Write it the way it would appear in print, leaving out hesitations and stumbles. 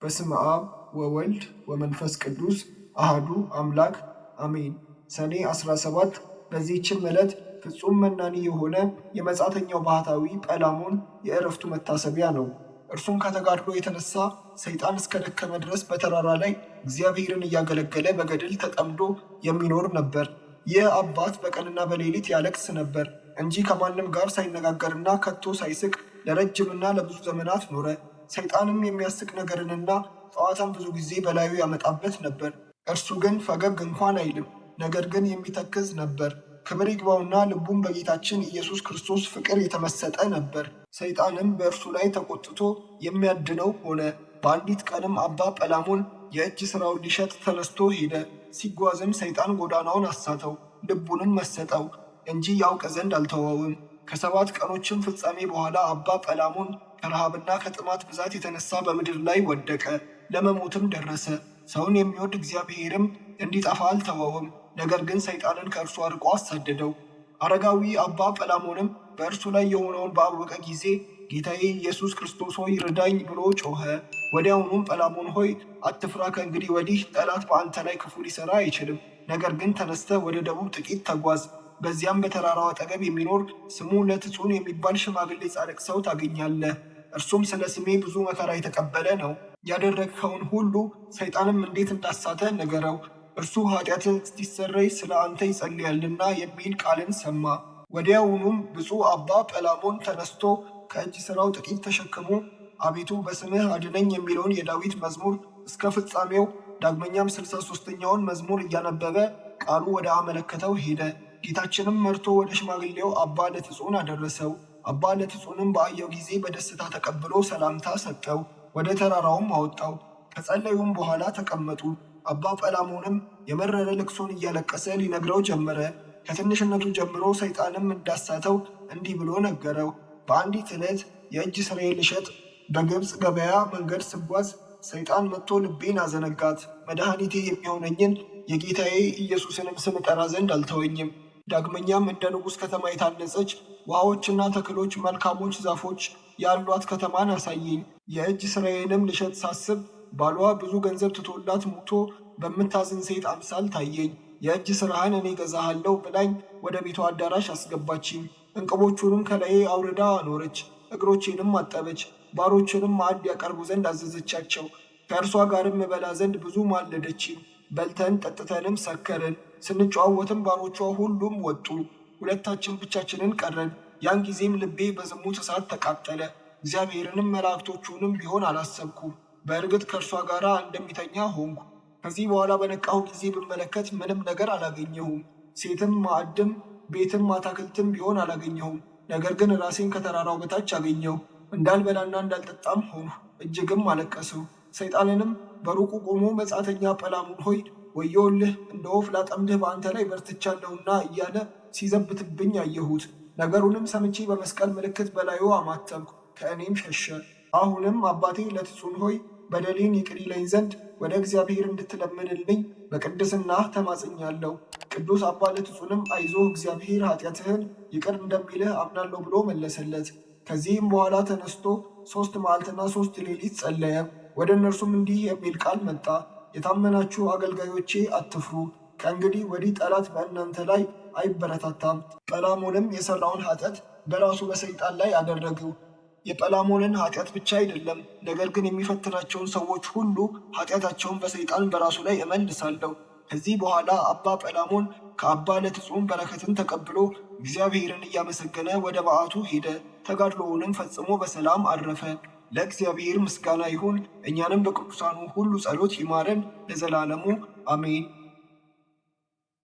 በስመ አብ ወወልድ ወመንፈስ ቅዱስ አህዱ አምላክ አሜን። ሰኔ 17 በዚህችም ዕለት ፍጹም መናኒ የሆነ የመጻተኛው ባህታዊ ጰላሞን የዕረፍቱ መታሰቢያ ነው። እርሱም ከተጋድሎ የተነሳ ሰይጣን እስከ ደከመ ድረስ በተራራ ላይ እግዚአብሔርን እያገለገለ በገድል ተጠምዶ የሚኖር ነበር። ይህ አባት በቀንና በሌሊት ያለቅስ ነበር እንጂ ከማንም ጋር ሳይነጋገርና ከቶ ሳይስቅ ለረጅምና ለብዙ ዘመናት ኖረ። ሰይጣንም የሚያስቅ ነገርንና ጨዋታን ብዙ ጊዜ በላዩ ያመጣበት ነበር። እርሱ ግን ፈገግ እንኳን አይልም፣ ነገር ግን የሚተክዝ ነበር። ክብር ይግባውና ልቡም በጌታችን ኢየሱስ ክርስቶስ ፍቅር የተመሰጠ ነበር። ሰይጣንም በእርሱ ላይ ተቆጥቶ የሚያድነው ሆነ። በአንዲት ቀንም አባ ጰላሞን የእጅ ሥራውን ሊሸጥ ተነስቶ ሄደ። ሲጓዝም ሰይጣን ጎዳናውን አሳተው፣ ልቡንም መሰጠው እንጂ ያውቅ ዘንድ አልተወውም። ከ7 ቀኖችም ፍጻሜ በኋላ አባ ጰላሞን ከረሃብና ከጥማት ብዛት የተነሳ በምድር ላይ ወደቀ፣ ለመሞትም ደረሰ። ሰውን የሚወድ እግዚአብሔርም እንዲጠፋ አልተወውም፣ ነገር ግን ሰይጣንን ከእርሱ አርቆ አሳደደው። አረጋዊ አባ ጰላሞንም በእርሱ ላይ የሆነውን ባወቀ ጊዜ ጌታዬ ኢየሱስ ክርስቶስ ሆይ ርዳኝ ብሎ ጮኸ። ወዲያውኑም ጰላሞን ሆይ አትፍራ፣ ከእንግዲህ ወዲህ ጠላት በአንተ ላይ ክፉ ሊሠራ አይችልም። ነገር ግን ተነስተህ ወደ ደቡብ ጥቂት ተጓዝ። በዚያም በተራራው አጠገብ የሚኖር ስሙ ለትጹን የሚባል ሽማግሌ ጻድቅ ሰው ታገኛለህ። እርሱም ስለ ስሜ ብዙ መከራ የተቀበለ ነው። ያደረግኸውን ሁሉ ሰይጣንም እንዴት እንዳሳተ ንገረው። እርሱ ኃጢአትህ እስቲሰረይ ስለ አንተ ይጸልያልና የሚል ቃልን ሰማ። ወዲያውኑም ብፁዕ አባ ጰላሞን ተነስቶ ከእጅ ሥራው ጥቂት ተሸክሞ አቤቱ በስምህ አድነኝ የሚለውን የዳዊት መዝሙር እስከ ፍጻሜው፣ ዳግመኛም 63ኛውን መዝሙር እያነበበ ቃሉ ወደ አመለከተው ሄደ። ጌታችንም መርቶ ወደ ሽማግሌው አባ ለትጹን አደረሰው። አባ ለትጹንም በአየው ጊዜ በደስታ ተቀብሎ ሰላምታ ሰጠው። ወደ ተራራውም አወጣው። ከጸለዩም በኋላ ተቀመጡ። አባ ጰላሞንም የመረረ ልቅሶን እያለቀሰ ሊነግረው ጀመረ። ከትንሽነቱ ጀምሮ ሰይጣንም እንዳሳተው እንዲህ ብሎ ነገረው። በአንዲት ዕለት የእጅ ሥራዬን ልሸጥ በግብፅ ገበያ መንገድ ስጓዝ ሰይጣን መጥቶ ልቤን አዘነጋት። መድኃኒቴ የሚሆነኝን የጌታዬ ኢየሱስንም ስም እጠራ ዘንድ አልተወኝም። ዳግመኛም እንደ ንጉሥ ከተማ የታነጸች ውሃዎችና ተክሎች መልካሞች ዛፎች ያሏት ከተማን አሳየኝ። የእጅ ሥራዬንም ልሸጥ ሳስብ ባሏ ብዙ ገንዘብ ትቶላት ሙቶ በምታዝን ሴት አምሳል ታየኝ። የእጅ ሥራህን እኔ ገዛሃለሁ ብላኝ ወደ ቤቷ አዳራሽ አስገባችኝ። እንቅቦቹንም ከላዬ አውርዳ አኖረች። እግሮቼንም አጠበች። ባሮችንም ማዕድ ያቀርቡ ዘንድ አዘዘቻቸው። ከእርሷ ጋርም እበላ ዘንድ ብዙ ማለደችኝ። በልተን ጠጥተንም ሰከርን። ስንጨዋወትም ባሮቿ ሁሉም ወጡ። ሁለታችን ብቻችንን ቀረን። ያን ጊዜም ልቤ በዝሙት እሳት ተቃጠለ። እግዚአብሔርንም መላእክቶቹንም ቢሆን አላሰብኩም። በእርግጥ ከእርሷ ጋር እንደሚተኛ ሆንኩ። ከዚህ በኋላ በነቃሁ ጊዜ ብመለከት ምንም ነገር አላገኘሁም። ሴትም ማዕድም ቤትም አታክልትም ቢሆን አላገኘሁም። ነገር ግን ራሴን ከተራራው በታች አገኘሁ። እንዳልበላና እንዳልጠጣም ሆንሁ። እጅግም አለቀስሁ። ሰይጣንንም በሩቁ ቆሞ መጻተኛ ጰላሞን ሆይ ወዮልህ፣ እንደ ወፍ ላጠምድህ በአንተ ላይ በርትቻለሁና እያለ ሲዘብትብኝ አየሁት። ነገሩንም ሰምቼ በመስቀል ምልክት በላዩ አማተብኩ፣ ከእኔም ሸሸ። አሁንም አባቴ ለትጹን ሆይ በደሌን ይቅር ይለኝ ዘንድ ወደ እግዚአብሔር እንድትለምንልኝ በቅድስና ተማጽኛለሁ። ቅዱስ አባ ለትጹንም አይዞህ፣ እግዚአብሔር ኃጢአትህን ይቅር እንደሚልህ አምናለሁ ብሎ መለሰለት። ከዚህም በኋላ ተነስቶ 3 መዓልትና 3 ሌሊት ጸለየ። ወደ እነርሱም እንዲህ የሚል ቃል መጣ። የታመናችሁ አገልጋዮቼ አትፍሩ፣ ከእንግዲህ ወዲህ ጠላት በእናንተ ላይ አይበረታታም። ጰላሞንም የሠራውን ኃጢአት በራሱ በሰይጣን ላይ አደረገው። የጰላሞንን ኃጢአት ብቻ አይደለም፣ ነገር ግን የሚፈትናቸውን ሰዎች ሁሉ ኃጢአታቸውን በሰይጣን በራሱ ላይ እመልሳለሁ። ከዚህ በኋላ አባ ጰላሞን ከአባ ለትጹን በረከትን ተቀብሎ እግዚአብሔርን እያመሰገነ ወደ በዓቱ ሄደ። ተጋድሎውንም ፈጽሞ በሰላም አረፈ። ለእግዚአብሔር ምስጋና ይሁን። እኛንም በቅዱሳኑ ሁሉ ጸሎት ይማረን ለዘላለሙ አሜን።